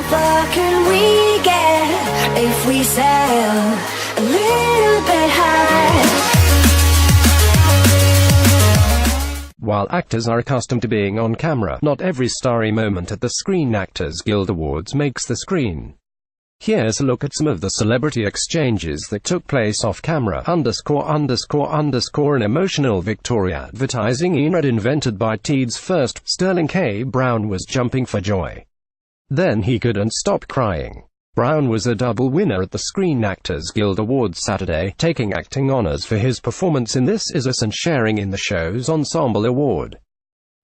far can we get if we sail a little bit high? While actors are accustomed to being on camera, not every starry moment at the Screen Actors Guild Awards makes the screen. Here's a look at some of the celebrity exchanges that took place off camera. An emotional Victoria advertising era invented by Teed's first. Sterling K. Brown was jumping for joy. Then he couldn't stop crying. Brown was a double winner at the Screen Actors Guild Awards Saturday, taking acting honors for his performance in This Is Us and sharing in the show's Ensemble Award.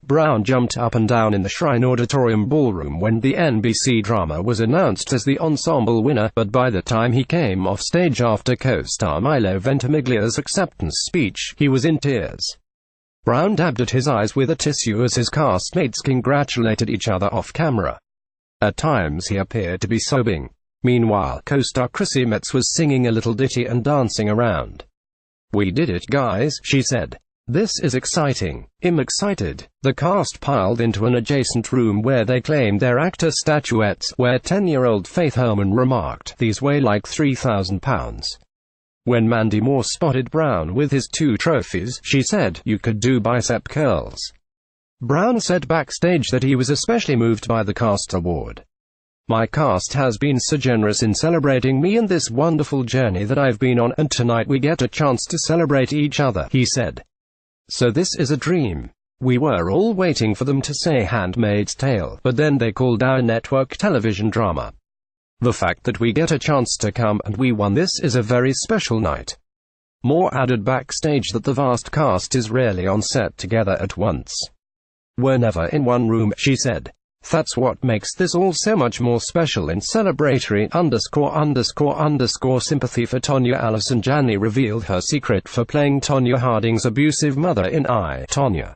Brown jumped up and down in the Shrine Auditorium ballroom when the NBC drama was announced as the ensemble winner, but by the time he came off stage after co-star Milo Ventimiglia's acceptance speech, he was in tears. Brown dabbed at his eyes with a tissue as his castmates congratulated each other off camera. At times he appeared to be sobbing. Meanwhile, co-star Chrissy Metz was singing a little ditty and dancing around. "We did it, guys," she said. "This is exciting. I'm excited." The cast piled into an adjacent room where they claimed their actor statuettes, where 10-year-old Faith Herman remarked, "These weigh like 3,000 pounds. When Mandy Moore spotted Brown with his 2 trophies, she said, "You could do bicep curls." Brown said backstage that he was especially moved by the cast award. "My cast has been so generous in celebrating me and this wonderful journey that I've been on, and tonight we get a chance to celebrate each other," he said. "So this is a dream. We were all waiting for them to say Handmaid's Tale, but then they called our network television drama. The fact that we get a chance to come and we won this is a very special night." Moore added backstage that the vast cast is rarely on set together at once. "We're never in one room," she said. "That's what makes this all so much more special." In celebratory sympathy for Tonya, Allison Janney revealed her secret for playing Tonya Harding's abusive mother in I, Tonya.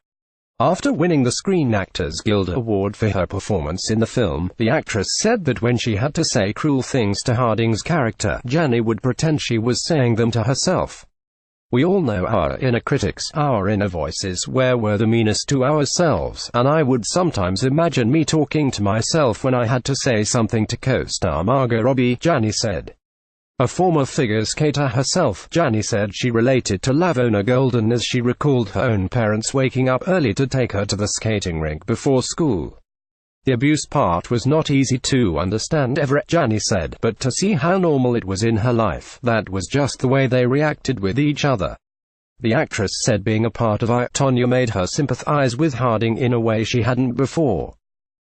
After winning the Screen Actors Guild Award for her performance in the film, the actress said that when she had to say cruel things to Harding's character, Janney would pretend she was saying them to herself. "We all know our inner critics, our inner voices, where we're the meanest to ourselves, and I would sometimes imagine me talking to myself when I had to say something to co-star Margot Robbie," Janney said. A former figure skater herself, Janney said she related to Lavona Golden as she recalled her own parents waking up early to take her to the skating rink before school. "The abuse part was not easy to understand ever," Janney said, "but to see how normal it was in her life, that was just the way they reacted with each other." The actress said being a part of I, Tonya made her sympathize with Harding in a way she hadn't before.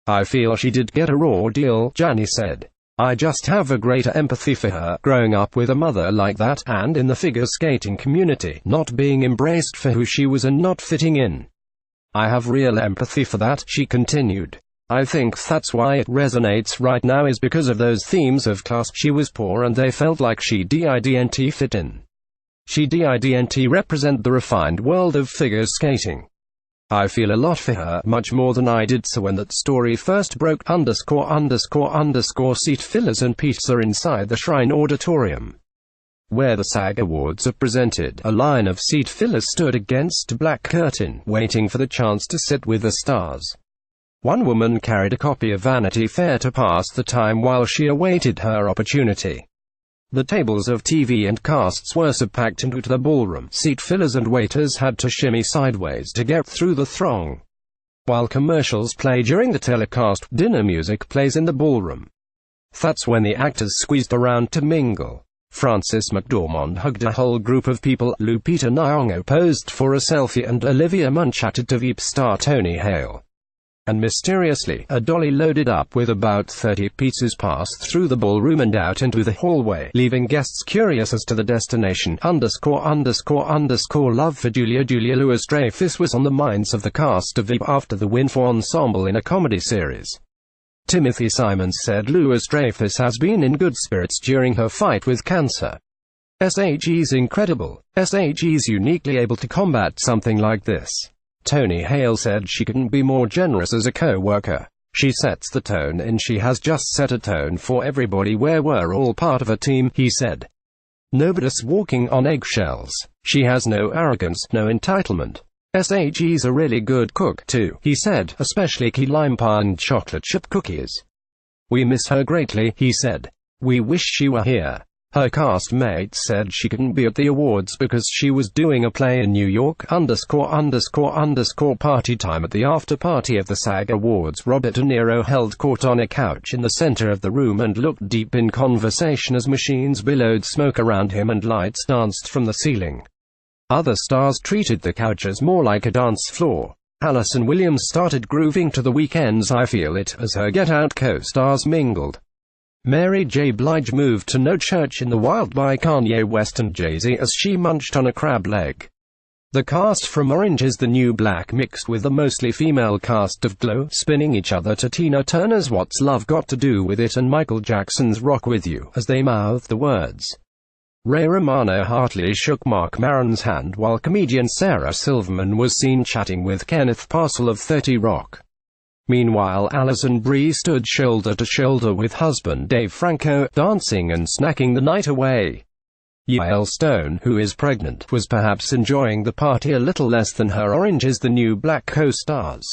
"I feel she did get a raw deal," Janney said. "I just have a greater empathy for her, growing up with a mother like that, and in the figure skating community, not being embraced for who she was and not fitting in. I have real empathy for that," she continued. "I think that's why it resonates right now, is because of those themes of class. She was poor and they felt like she didn't fit in. She didn't represent the refined world of figure skating. I feel a lot for her, much more than I did. So when that story first broke, seat fillers and pizza inside the Shrine Auditorium, where the SAG Awards are presented, a line of seat fillers stood against a black curtain, waiting for the chance to sit with the stars. One woman carried a copy of Vanity Fair to pass the time while she awaited her opportunity. The tables of TV and casts were so packed into the ballroom, seat fillers and waiters had to shimmy sideways to get through the throng. While commercials play during the telecast, dinner music plays in the ballroom. That's when the actors squeezed around to mingle. Frances McDormand hugged a whole group of people, Lupita Nyong'o posed for a selfie, and Olivia Munn chatted to Veep star Tony Hale. And mysteriously, a dolly loaded up with about 30 pizzas passed through the ballroom and out into the hallway, leaving guests curious as to the destination. Love for Julia Louis-Dreyfus was on the minds of the cast of Veep after the win for Ensemble in a comedy series. Timothy Simons said Louis-Dreyfus has been in good spirits during her fight with cancer. "SAG's incredible. SAG's uniquely able to combat something like this." Tony Hale said she couldn't be more generous as a co-worker. "She sets the tone, and she has just set a tone for everybody where we're all part of a team," he said. "Nobody's walking on eggshells. She has no arrogance, no entitlement. SAG's a really good cook, too," he said, "especially key lime pie and chocolate chip cookies." "We miss her greatly," he said. "We wish she were here." Her castmate said she couldn't be at the awards because she was doing a play in New York, party time. At the after-party of the SAG Awards, Robert De Niro held court on a couch in the center of the room and looked deep in conversation as machines billowed smoke around him and lights danced from the ceiling. Other stars treated the couch as more like a dance floor. Allison Williams started grooving to The Weeknd's I Feel It as her Get Out co-stars mingled. Mary J. Blige moved to No Church in the Wild by Kanye West and Jay-Z as she munched on a crab leg. The cast from Orange is the New Black mixed with the mostly female cast of Glow, spinning each other to Tina Turner's What's Love Got to Do with It and Michael Jackson's Rock With You as they mouthed the words. Ray Romano heartily shook Marc Maron's hand while comedian Sarah Silverman was seen chatting with Kenneth Parcell of 30 Rock. Meanwhile, Alison Brie stood shoulder to shoulder with husband Dave Franco, dancing and snacking the night away. Yael Stone, who is pregnant, was perhaps enjoying the party a little less than her Orange is the New Black co-stars.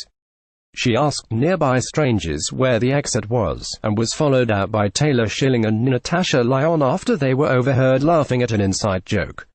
She asked nearby strangers where the exit was, and was followed out by Taylor Schilling and Natasha Lyonne after they were overheard laughing at an inside joke.